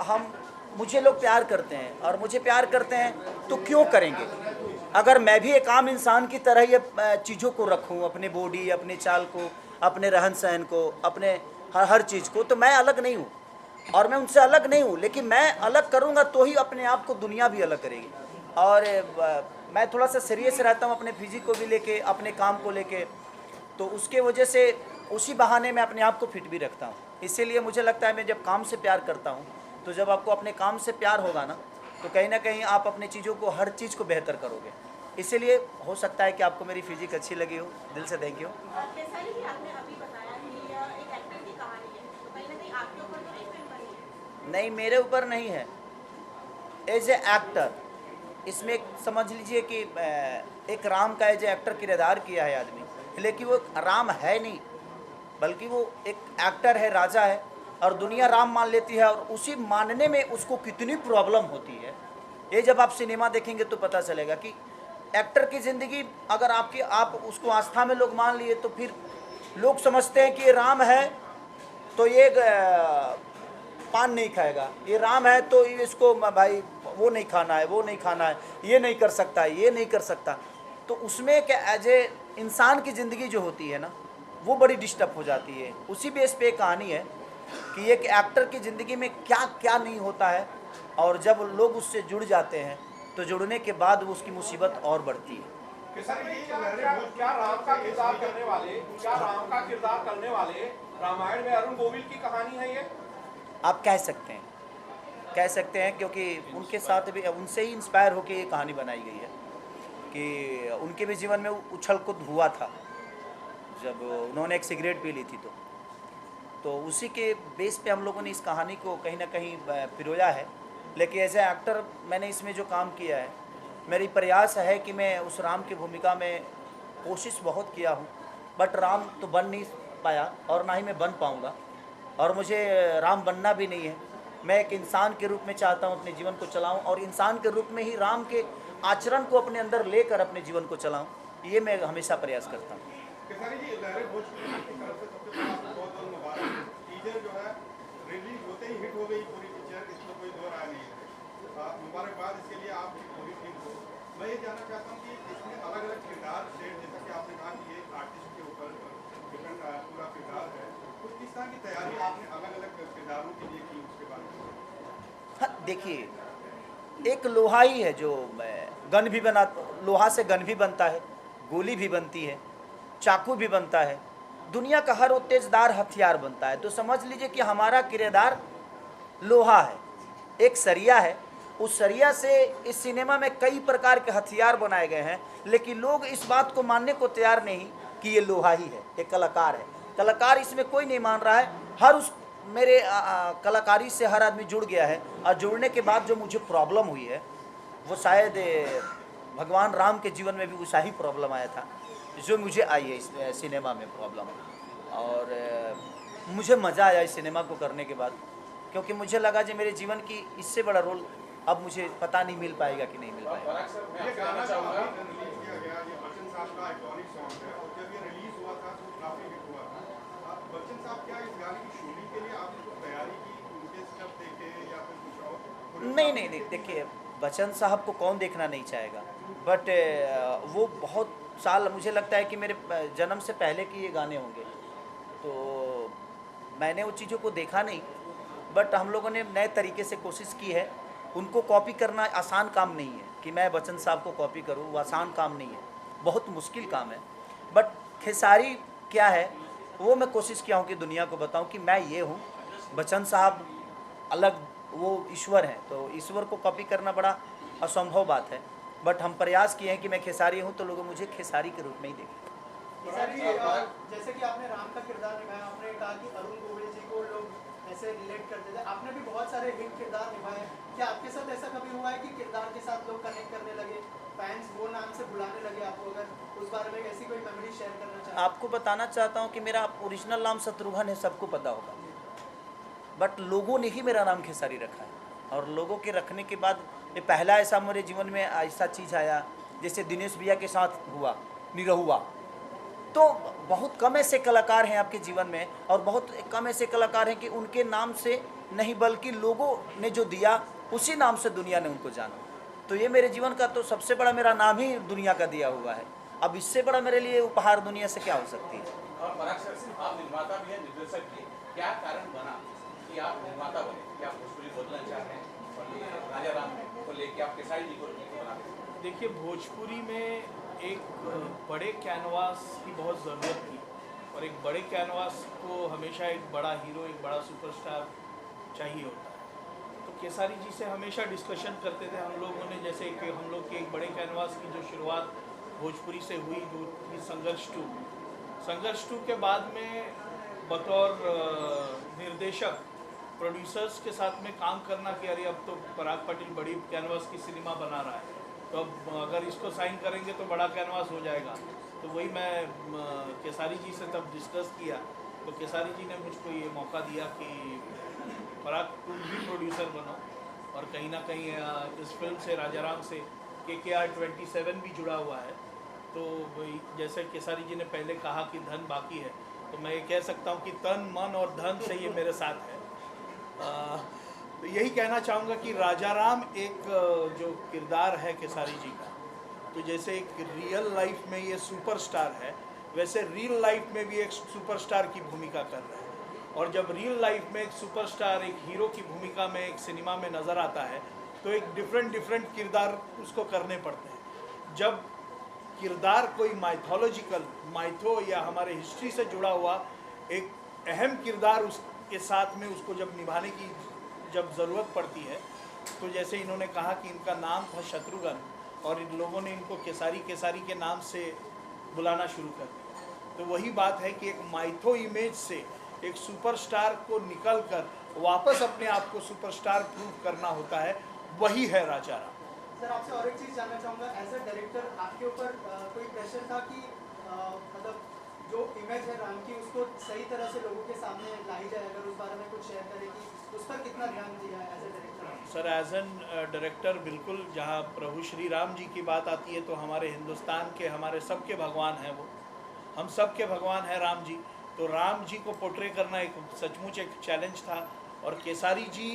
मुझे लोग प्यार करते हैं, और मुझे प्यार करते हैं तो क्यों करेंगे। अगर मैं भी एक आम इंसान की तरह ये चीज़ों को रखूँ, अपने बॉडी, अपने चाल को, अपने रहन सहन को, अपने हर चीज़ को, तो मैं अलग नहीं हूँ और मैं उनसे अलग नहीं हूँ। लेकिन मैं अलग करूँगा तो ही अपने आप को दुनिया भी अलग करेगी। और मैं थोड़ा सा सीरियस रहता हूँ अपने फिजिक को भी लेके, अपने काम को लेके, तो उसके वजह से उसी बहाने मैं अपने आप को फिट भी रखता हूँ। इसीलिए मुझे लगता है मैं जब काम से प्यार करता हूँ, तो जब आपको अपने काम से प्यार होगा ना, तो कहीं ना कहीं आप अपनी चीज़ों को, हर चीज़ को बेहतर करोगे। इसीलिए हो सकता है कि आपको मेरी फिजिक अच्छी लगी हो। दिल से थैंक यू। नहीं, मेरे ऊपर नहीं है, एज ए एक्टर। इसमें समझ लीजिए कि एक राम का एज ए एक्टर किरदार किया है आदमी, लेकिन वो राम है नहीं, बल्कि वो एक एक्टर है, राजा है, और दुनिया राम मान लेती है, और उसी मानने में उसको कितनी प्रॉब्लम होती है, ये जब आप सिनेमा देखेंगे तो पता चलेगा कि एक्टर की ज़िंदगी, अगर आप उसको आस्था में लोग मान लिए, तो फिर लोग समझते हैं कि ये राम है तो ये पान नहीं खाएगा, ये राम है तो इसको भाई वो नहीं खाना है, वो नहीं खाना है, ये नहीं कर सकता, ये नहीं कर सकता। तो उसमें क्या एज ए इंसान की ज़िंदगी जो होती है ना, वो बड़ी डिस्टर्ब हो जाती है। उसी बेस पे कहानी है कि एक एक्टर की ज़िंदगी में क्या क्या नहीं होता है, और जब लोग उससे जुड़ जाते हैं तो जुड़ने के बाद वो उसकी मुसीबत और बढ़ती है। क्या राम का किरदार करने वाले रामायण में अरुण गोविल की कहानी है ये? आप कह सकते हैं, क्योंकि उनके साथ भी, उनसे ही इंस्पायर होकर ये कहानी बनाई गई है कि उनके भी जीवन में उछल कूद हुआ था जब उन्होंने एक सिगरेट पी ली थी। तो उसी के बेस पे हम लोगों ने इस कहानी को कहीं ना कहीं पिरोया है। लेकिन एज ए एक्टर मैंने इसमें जो काम किया है, मेरी प्रयास है कि मैं उस राम की भूमिका में कोशिश बहुत किया हूँ, बट राम तो बन नहीं पाया और ना ही मैं बन पाऊँगा, और मुझे राम बनना भी नहीं है। मैं एक इंसान के रूप में चाहता हूँ अपने जीवन को चलाऊँ, और इंसान के रूप में ही राम के आचरण को अपने अंदर लेकर अपने जीवन को चलाऊँ, ये मैं हमेशा प्रयास करता हूँ। किसानी जी, लहरे भोजपुरी की तरफ से सबसे पहले आपको बहुत बहुत मुबारक। टीजर जो है रिलीज होते ही हिट हो गई पूरी पिक्चर, इसमें कोई दो राय नहीं है। मुबारकबाद इसके लिए, आप पूरी टीम को। मैं ये जानना चाहता हूँ कि इसमें अलग अलग किरदार शेड, जैसा कि आपने कहा कि ये आर्टिस्ट के ऊपर डिपेंड पूरा किरदार है, तो किस तरह की तैयारी आपने अलग अलग किरदारों के लिए की, उसके बारे में? हाँ, देखिए, एक लोहा ही है जो गन भी बना, लोहा से गन भी बनता है, गोली भी बनती है, चाकू भी बनता है, दुनिया का हर वो तेजदार हथियार बनता है। तो समझ लीजिए कि हमारा किरदार लोहा है, एक सरिया है। उस सरिया से इस सिनेमा में कई प्रकार के हथियार बनाए गए हैं, लेकिन लोग इस बात को मानने को तैयार नहीं कि ये लोहा ही है, एक कलाकार है। कलाकार इसमें कोई नहीं मान रहा है। हर उस मेरे कलाकारी से हर आदमी जुड़ गया है, और जुड़ने के बाद जो मुझे प्रॉब्लम हुई है, वो शायद भगवान राम के जीवन में भी वैसा ही प्रॉब्लम आया था जो मुझे आई है इस सिनेमा में प्रॉब्लम। और मुझे मज़ा आया इस सिनेमा को करने के बाद, क्योंकि मुझे लगा कि मेरे जीवन की इससे बड़ा रोल अब मुझे पता नहीं मिल पाएगा कि नहीं मिल पाएगा। ये गाना चाहूँगा रिलीज किया गया, ये बच्चन साहब का आइकॉनिक सॉन्ग है, और जब ये रिलीज हुआ था तो काफ़ी हिट हुआ था। बच्चन साहब, क्या इस गाने की शूटिंग के लिए आपने कुछ तैयारी की, उनके स्टेप देखे या फिर कुछ नहीं नहीं नहीं, देखिए बच्चन साहब को कौन देखना नहीं चाहेगा, बट वो बहुत साल, मुझे लगता है कि मेरे जन्म से पहले के ये गाने होंगे, तो मैंने वो चीज़ों को देखा नहीं, बट हम लोगों ने नए तरीके से कोशिश की है। उनको कॉपी करना आसान काम नहीं है कि मैं बच्चन साहब को कॉपी करूँ, वो आसान काम नहीं है, बहुत मुश्किल काम है। बट खेसारी क्या है वो मैं कोशिश किया हूँ कि दुनिया को बताऊँ कि मैं ये हूँ, बच्चन साहब अलग, वो ईश्वर हैं, तो ईश्वर को कॉपी करना बड़ा असंभव बात है। बट हम प्रयास किए हैं कि मैं खेसारी हूँ तो लोग मुझे खेसारी के रूप में ही देखें। खेसारी जी, जैसे कि आपने राम का किरदार निभाया, आपने कहा कि अरुण गोविल जी को लोग ऐसे रिलेट करते थे, आपने भी बहुत सारे हिट किरदार निभाए। क्या आपके साथ ऐसा कभी हुआ है कि किरदार के साथ लोग कनेक्ट करने लगे, फैंस वो नाम से बुलाने लगे आपको? अगर उस बारे में ऐसी कोई मेमोरी शेयर करना चाहें? आपको बताना चाहता हूँ कि मेरा ओरिजिनल नाम शत्रुघ्न है, सबको पता होगा, बट लोगों ने ही मेरा नाम खेसारी रखा है। और लोगों के रखने के बाद ये पहला ऐसा मेरे जीवन में ऐसा चीज़ आया, जैसे दिनेश भैया के साथ हुआ निरहुआ। तो बहुत कम ऐसे कलाकार हैं आपके जीवन में, और बहुत कम ऐसे कलाकार हैं कि उनके नाम से नहीं बल्कि लोगों ने जो दिया उसी नाम से दुनिया ने उनको जाना। तो ये मेरे जीवन का तो सबसे बड़ा मेरा नाम ही दुनिया का दिया हुआ है। अब इससे बड़ा मेरे लिए उपहार दुनिया से क्या हो सकती है। और पराग सर, सिर्फ आप निर्माता भी हैं, निर्देशक भी, क्या कारण बना कि आप निर्माता बने? क्या आप भोजपुरी बदलना चाहते हैं और ये राजा राम को लेके आप खेसारी जी को बना दें? देखिए, भोजपुरी में एक बड़े कैनवास की बहुत ज़रूरत थी, और एक बड़े कैनवास को हमेशा एक बड़ा हीरो, एक बड़ा सुपरस्टार चाहिए होता है। तो खेसारी जी से हमेशा डिस्कशन करते थे हम लोगों ने, जैसे कि हम लोग के एक बड़े कैनवास की जो शुरुआत भोजपुरी से हुई, जो थी संघर्ष 2 के बाद में बतौर निर्देशक प्रोड्यूसर्स के साथ में काम करना कि अरे अब तो पराग पाटिल बड़ी कैनवास की सिनेमा बना रहा है, तो अब अगर इसको साइन करेंगे तो बड़ा कैनवास हो जाएगा। तो वही मैं खेसारी जी से तब डिस्कस किया, तो खेसारी जी ने मुझको ये मौका दिया कि पराग तुम भी प्रोड्यूसर बनो, और कहीं ना कहीं इस फिल्म से राजा राम से KKR 27 भी जुड़ा हुआ है। तो वही जैसे खेसारी जी ने पहले कहा कि धन बाकी है, तो मैं ये कह सकता हूँ कि तन मन और धन से ये मेरे साथ है। तो यही कहना चाहूँगा कि राजा राम एक जो किरदार है खेसारी जी का, तो जैसे एक रियल लाइफ में ये सुपरस्टार है, वैसे रियल लाइफ में भी एक सुपरस्टार की भूमिका कर रहा है। और जब रियल लाइफ में एक सुपरस्टार, एक हीरो की भूमिका में एक सिनेमा में नज़र आता है, तो एक डिफरेंट किरदार उसको करने पड़ते हैं। जब किरदार कोई माइथो या हमारे हिस्ट्री से जुड़ा हुआ एक अहम किरदार उसके साथ में उसको जब निभाने की जब ज़रूरत पड़ती है, तो जैसे इन्होंने कहा कि इनका नाम था शत्रुघ्न, और इन लोगों ने इनको केसारी के नाम से बुलाना शुरू कर दिया। तो वही बात है कि एक माइथो इमेज से एक सुपरस्टार को निकलकर वापस अपने आप को सुपरस्टार प्रूव करना होता है, वही है राजा राम। सर, आपसे और एक चीज़ जानना चाहूँगा, एज ए डायरेक्टर आपके ऊपर कोई प्रेशर था कि मतलब जो इमेज है राम की उसको सही तरह से लोगों के सामने लाई जाए? अगर उस बारे में कुछ शेयर करें कि उस पर कितना ध्यान दिया है as a director? Sir, as an director बिल्कुल, जहाँ प्रभु श्री राम जी की बात आती है तो हमारे हिंदुस्तान के, हमारे सबके भगवान हैं वो, हम सब के भगवान हैं राम जी। तो राम जी को पोर्ट्रे करना एक सचमुच एक चैलेंज था। और केसारी जी,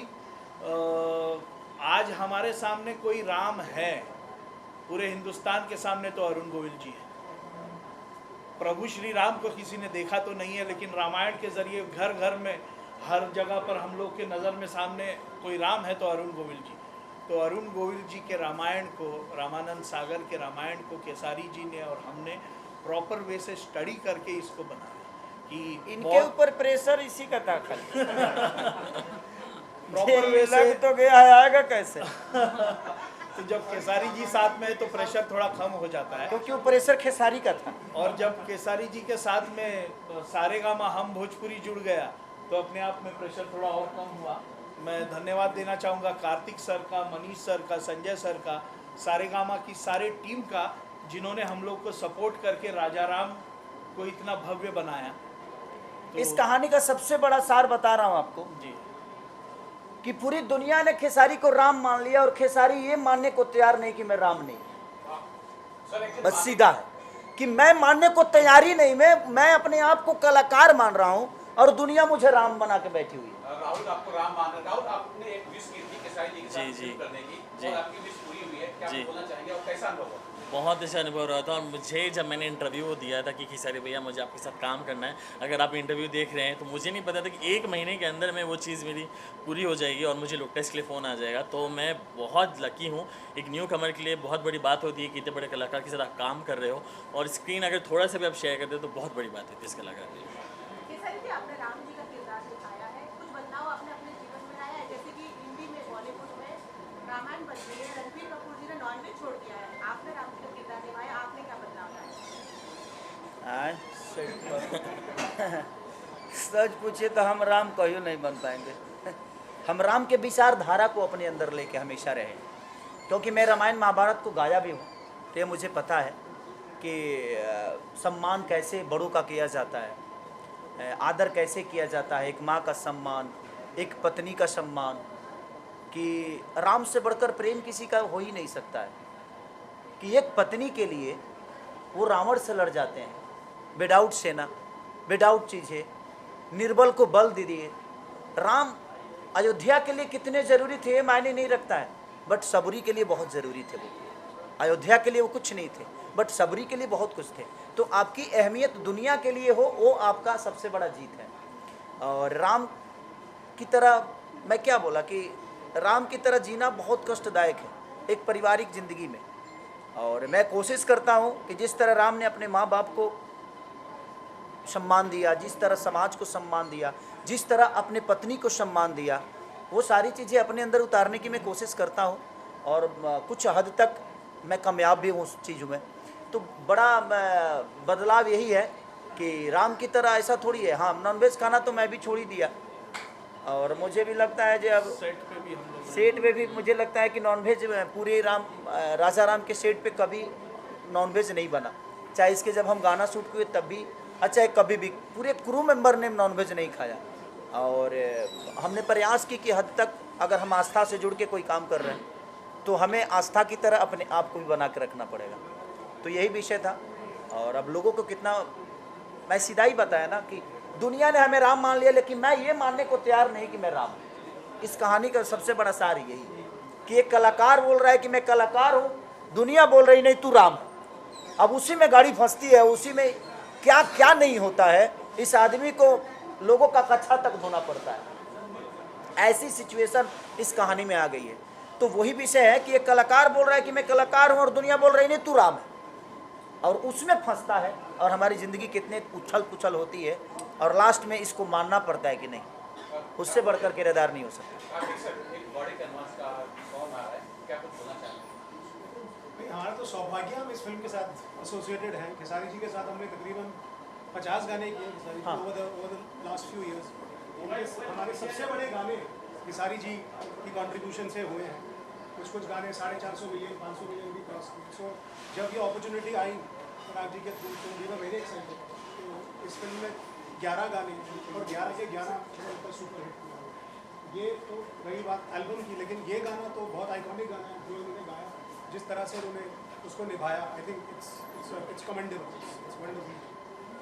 आज हमारे सामने कोई राम है पूरे हिंदुस्तान के सामने तो अरुण गोविल जी हैं। प्रभु श्री राम को किसी ने देखा तो नहीं है, लेकिन रामायण के ज़रिए घर घर में हर जगह पर हम लोग के नज़र में सामने कोई राम है तो अरुण गोविल जी। तो अरुण गोविल जी के रामायण को, रामानंद सागर के रामायण को केसारी जी ने और हमने प्रॉपर वे से स्टडी करके इसको बनाया कि इनके ऊपर प्रेशर इसी का था खाली। प्रॉपर वे से लग तो गया है, आएगा कैसे? तो जब केसारी जी साथ में है तो प्रेशर थोड़ा कम हो जाता है, क्योंकि वो प्रेशर खेसारी का था। और जब केसारी जी के साथ में सारेगामा हम भोजपुरी जुड़ गया तो अपने आप में प्रेशर थोड़ा और कम हुआ। मैं धन्यवाद देना चाहूँगा कार्तिक सर का, मनीष सर का, संजय सर का, सारेगामा की सारे टीम का, जिन्होंने हम लोग को सपोर्ट करके राजा राम को इतना भव्य बनाया। तो इस कहानी का सबसे बड़ा सार बता रहा हूँ आपको जी, कि पूरी दुनिया ने खेसारी को राम मान लिया और खेसारी ये मानने को तैयार नहीं कि मैं राम नहीं, बस सीधा है कि मैं मानने को तैयार ही नहीं। मैं अपने आप को कलाकार मान रहा हूँ, और दुनिया मुझे राम बना के बैठी हुई है। राहुल आपको राम मान रहे। राहुल, आपने एक विश की थी खेसारी जी के साथ फिल्म करने की, और आपकी विश पूरी हुई है। क्या आप बोलना चाहेंगे और कैसा अनुभव हुआ? बहुत अच्छा अनुभव रहा था। और मुझे जब मैंने इंटरव्यू दिया था कि खेसारी भैया मुझे आपके साथ काम करना है, अगर आप इंटरव्यू देख रहे हैं, तो मुझे नहीं पता था कि 1 महीने के अंदर में वो चीज़ मेरी पूरी हो जाएगी और मुझे लुक टेस्ट के लिए फ़ोन आ जाएगा। तो मैं बहुत लकी हूँ। एक न्यू कमर के लिए बहुत बड़ी बात होती है कि इतने बड़े कलाकार के साथ आप काम कर रहे हो, और स्क्रीन अगर थोड़ा सा भी आप शेयर करते हो तो बहुत बड़ी बात होती है इस कलाकार के लिए। खेसारी जी, आपने राम जी का किरदार निभाया है, कुछ बदलाव आपने अपने जीवन में लाया है? जैसे कि हिंदी में, बॉलीवुड में रामायण बन गई है, रणबीर कपूर जी ने नॉनवेज छोड़ दिया है, आपने राम जी का किरदार निभाया, आपने क्या बदलाव लाया? सच पूछिए तो हम राम कहियो नहीं बन पाएंगे। हम राम के विचारधारा को अपने अंदर लेके हमेशा रहे, क्योंकि मैं रामायण महाभारत को गाया भी हूँ, तो ये मुझे पता है कि सम्मान कैसे बड़ों का किया जाता है, आदर कैसे किया जाता है, एक माँ का सम्मान, एक पत्नी का सम्मान, कि राम से बढ़कर प्रेम किसी का हो ही नहीं सकता है। कि एक पत्नी के लिए वो रावण से लड़ जाते हैं, विदाउट सेना, विदाउट चीज़ें, निर्बल को बल दे दिए। राम अयोध्या के लिए कितने ज़रूरी थे ये मायने नहीं रखता है, बट सबरी के लिए बहुत ज़रूरी थे। वो अयोध्या के लिए वो कुछ नहीं थे, बट सबरी के लिए बहुत कुछ थे। तो आपकी अहमियत दुनिया के लिए हो, वो आपका सबसे बड़ा जीत है। और राम की तरह मैं क्या बोला कि राम की तरह जीना बहुत कष्टदायक है एक पारिवारिक ज़िंदगी में। और मैं कोशिश करता हूँ कि जिस तरह राम ने अपने माँ बाप को सम्मान दिया, जिस तरह समाज को सम्मान दिया, जिस तरह अपने पत्नी को सम्मान दिया, वो सारी चीज़ें अपने अंदर उतारने की मैं कोशिश करता हूँ। और कुछ हद तक मैं कामयाब भी हूँ उस चीज़ों में। तो बड़ा बदलाव यही है कि राम की तरह ऐसा थोड़ी है। हाँ, नॉनवेज खाना तो मैं भी छोड़ ही दिया, और मुझे भी लगता है जो अब सेट पे भी मुझे लगता है कि नॉनवेज पूरे राजा राम के सेट पे कभी नॉनवेज नहीं बना। चाहे इसके जब हम गाना शूट किए तब भी, अच्छा कभी भी पूरे क्रू मेंबर ने नॉनवेज नहीं खाया। और हमने प्रयास की कि हद तक अगर हम आस्था से जुड़ के कोई काम कर रहे हैं तो हमें आस्था की तरह अपने आप को भी बना के रखना पड़ेगा। तो यही विषय था। और अब लोगों को कितना, मैं सीधा ही बताया ना कि दुनिया ने हमें राम मान लिया, लेकिन मैं ये मानने को तैयार नहीं कि मैं राम हूँ। इस कहानी का सबसे बड़ा सार यही है कि एक कलाकार बोल रहा है कि मैं कलाकार हूँ, दुनिया बोल रही नहीं तू राम। अब उसी में गाड़ी फंसती है, उसी में क्या क्या नहीं होता है। इस आदमी को लोगों का कच्छा तक धोना पड़ता है। ऐसी सिचुएशन इस कहानी में आ गई है। तो वही विषय है कि एक कलाकार बोल रहा है कि मैं कलाकार हूँ और दुनिया बोल रही नहीं तू राम है, और उसमें फंसता है। और हमारी ज़िंदगी कितने उछल पुछल होती है, और लास्ट में इसको मानना पड़ता है कि नहीं, उससे बढ़कर किरदार नहीं हो सकता। हमारा तो सौभाग्य, हम इस फिल्म के साथ एसोसिएटेड हैं। खेसारी जी के साथ हमने तकरीबन 50 गाने किए Khesari ji over the last few years. हमारे सबसे बड़े गाने खेसारी जी की कंट्रीब्यूशन से हुए हैं। कुछ गाने 450 मिलियन 500 मिलियन भी क्रॉस किए। सो जब ये अपॉर्चुनिटी आई राज जी के थ्रू तो वी वर वेरी एक्साइटेड। तो इस फिल्म में 11 गाने और 11 के 11 सुपर हिट हुआ। ये तो रही बात एल्बम की, लेकिन ये गाना तो बहुत आइकॉनिक गाना है जो उन्होंने गाया, जिस तरह से उन्होंने उसको निभाया। I think it's commendable, it's wonderful.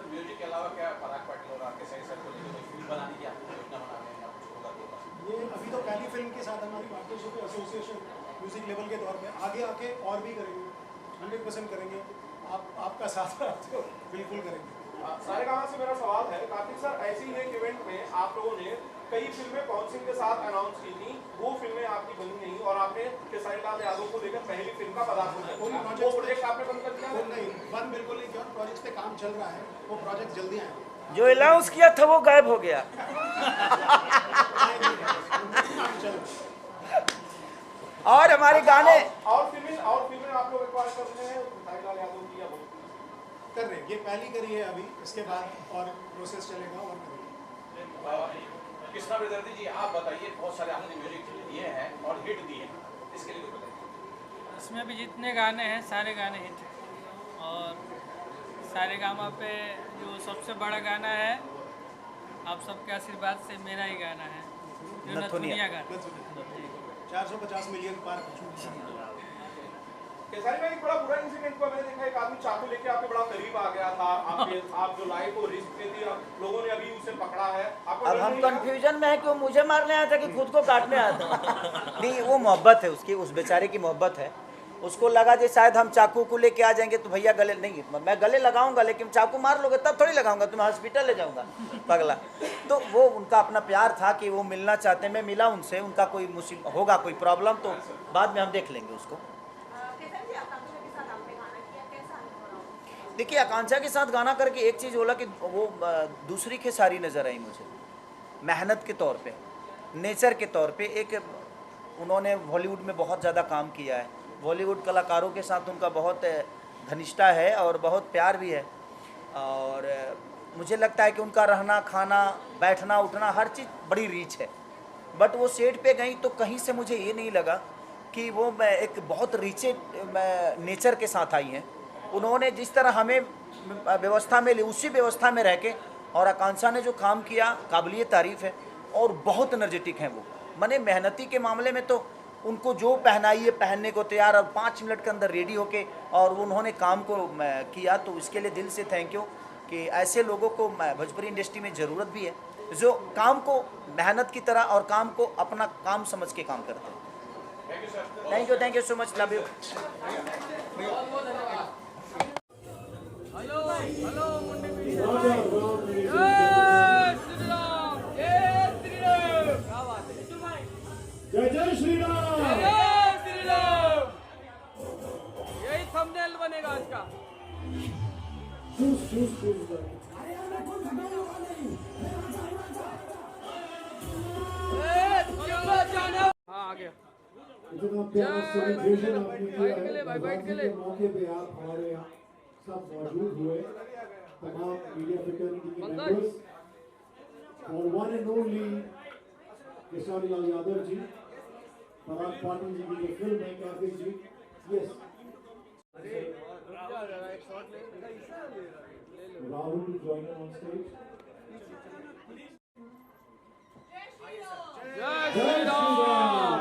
Music के अलावा क्या पराग पाटिल और आपके सही सर को लेकर कोई फिल्म बनाने की आपको योजना बना रहे हैं या कुछ होगा? ये अभी तो पहली फिल्म के साथ हमारी पार्टनरशिप है एसोसिएशन म्यूजिक लेवल के तौर पे। आगे आके और भी करेंगे, 100% करेंगे। आपका साथ तो बिल्कुल करेंगे। सारे गाँव से मेरा सवाल है, कार्तिक सर, ऐसे ही एक इवेंट में आप लोगों ने कई फिल्में पवन सिंह के साथ अनाउंस की थी, वो फिल्में आपकी बनी नहीं और आपने खेसारी लाल यादव को लेकर पहली फिल्म का पदार्पण किया। वो प्रोजेक्ट आपने बंद कर दिया? नहीं, बंद बिल्कुल नहीं किया। प्रोजेक्ट पे काम चल रहा है, वो प्रोजेक्ट जल्दी आएगा। जो अनाउंस किया था वो गायब हो गया। और हमारे गाने और फिल्में आप लोग एक्वायर कर रहे हैं खेसारी लाल यादव की या वो कर रहे हैं? ये पहली करी है अभी, इसके बाद और प्रोसेस चलेगा और करेंगे। कृष्णा बेदर्दी जी, आप बताइए, बहुत सारे आपने म्यूजिक दिए हैं और हिट दिए हैं, इसके लिए बताइए। इसमें भी जितने गाने हैं सारे गाने हिट हैं। और सारे गामा पे जो सबसे बड़ा गाना है, आप सबके आशीर्वाद से मेरा ही गाना है, जो नथुनिया गाना। 450 मिलियन पार। केसारी में एक बड़ा बुरा इंसिडेंट को मैंने देखा, एक आदमी चाकू लेके आपके बड़ा करीब आ गया था, आप जो लाइफ को रिस्क में थी, लोगों ने अभी उसे पकड़ा है। अब हम कंफ्यूजन में है कि वो मुझे मारने आया था कि खुद को काटने आया था। नहीं, वो मोहब्बत है उसकी, उस बेचारे की मोहब्बत है। उसको लगा कि शायद हम चाकू को लेके आ जाएंगे तो भैया गले नहीं, मैं गले लगाऊंगा लेकिन चाकू मार लोगे तब थोड़ी लगाऊंगा, तुम्हें हॉस्पिटल ले जाऊंगा पगला। तो वो उनका अपना प्यार था कि वो मिलना चाहते हैं, मैं मिला उनसे, उनका कोई मुसीबत होगा, कोई प्रॉब्लम तो बाद में हम देख लेंगे उसको। देखिए, आकांक्षा के साथ गाना करके एक चीज़ बोला कि वो दूसरी खेसारी नज़र आई मुझे, मेहनत के तौर पे, नेचर के तौर पे। एक उन्होंने बॉलीवुड में बहुत ज़्यादा काम किया है, बॉलीवुड कलाकारों के साथ उनका बहुत घनिष्ठता है और बहुत प्यार भी है, और मुझे लगता है कि उनका रहना खाना बैठना उठना हर चीज़ बड़ी रीच है। बट वो सेट पे गई तो कहीं से मुझे ये नहीं लगा कि वो एक बहुत रीचे नेचर के साथ आई हैं। उन्होंने जिस तरह हमें व्यवस्था में ली, उसी व्यवस्था में रह के, और आकांक्षा ने जो काम किया काबिलिय तारीफ़ है, और बहुत एनर्जेटिक हैं वो। माने मेहनती के मामले में तो उनको जो पहनाइए पहनने को तैयार, और 5 मिनट के अंदर रेडी होके और उन्होंने काम को किया, तो इसके लिए दिल से थैंक यू कि ऐसे लोगों को भोजपुरी इंडस्ट्री में ज़रूरत भी है, जो काम को मेहनत की तरह और काम को अपना काम समझ के काम करते हैं। Thank you so much, love you. Hello Munde भी जय श्री राम, क्या बात है, जय जय श्री राम, जय श्री राम। यही थंबनेल बनेगा आज का। हाँ, आ गया। इतना प्यारा सेलिब्रेशन आपने किया बैठ के ले भाई, बैठ के ले। मौके पे आप हमारे यहाँ सब मौजूद हुए, तमाम मीडिया फ्रेटर्निटी के मेंबर्स, और one and only Khesari Lal Yadav ji, Parag Patil ji की जो फिल्म है cafe ji, yes, Rahul joiner on stage. जय श्री राम।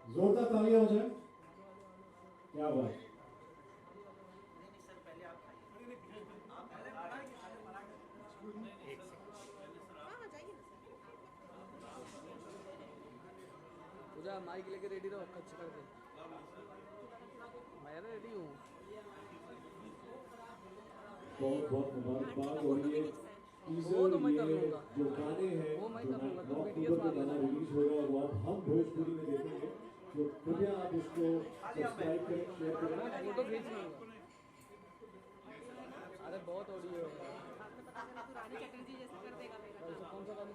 जोरदार तालियां हो जाए, क्या बात। पूजा माइक लेके रेडी रहो, खर्च कर दे। मैं रेडी हूँ। बहुत बहुत मुबारकबाद। और ये वो तो मैं कर लूँगा, जो गाने हैं, वो मैं कर लूँगा, तो जो वीडियो अक्टूबर में गाना रिलीज होगा वो अब हम भोजपुरी में देखेंगे, तो कृपया आप उसको सब्सक्राइब करें, शेयर करें। फोटो खींच लूँगा। अरे बहुत ऑडियो है। कौन सा गाना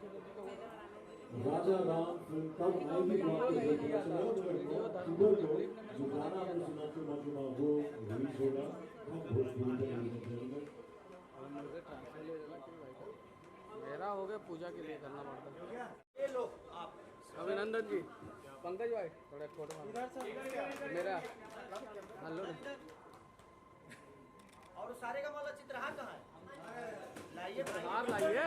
राजा राम फिल्म कब आएगी तो आपको देखना चलेगा। अक्टूबर को जो गाना आपने सुना चुना चुना वो रिलीज होगा, हम भोजपुरी में रिलीज करेंगे। मेरा हो गया, पूजा के लिए करना पड़ता है। ये लो आप अभिनंदन जी, पंकज भाई थोड़ा फोटो मेरा हेलो। और सारे का माला चित्रहार कहाँ है? लाइए लाइए।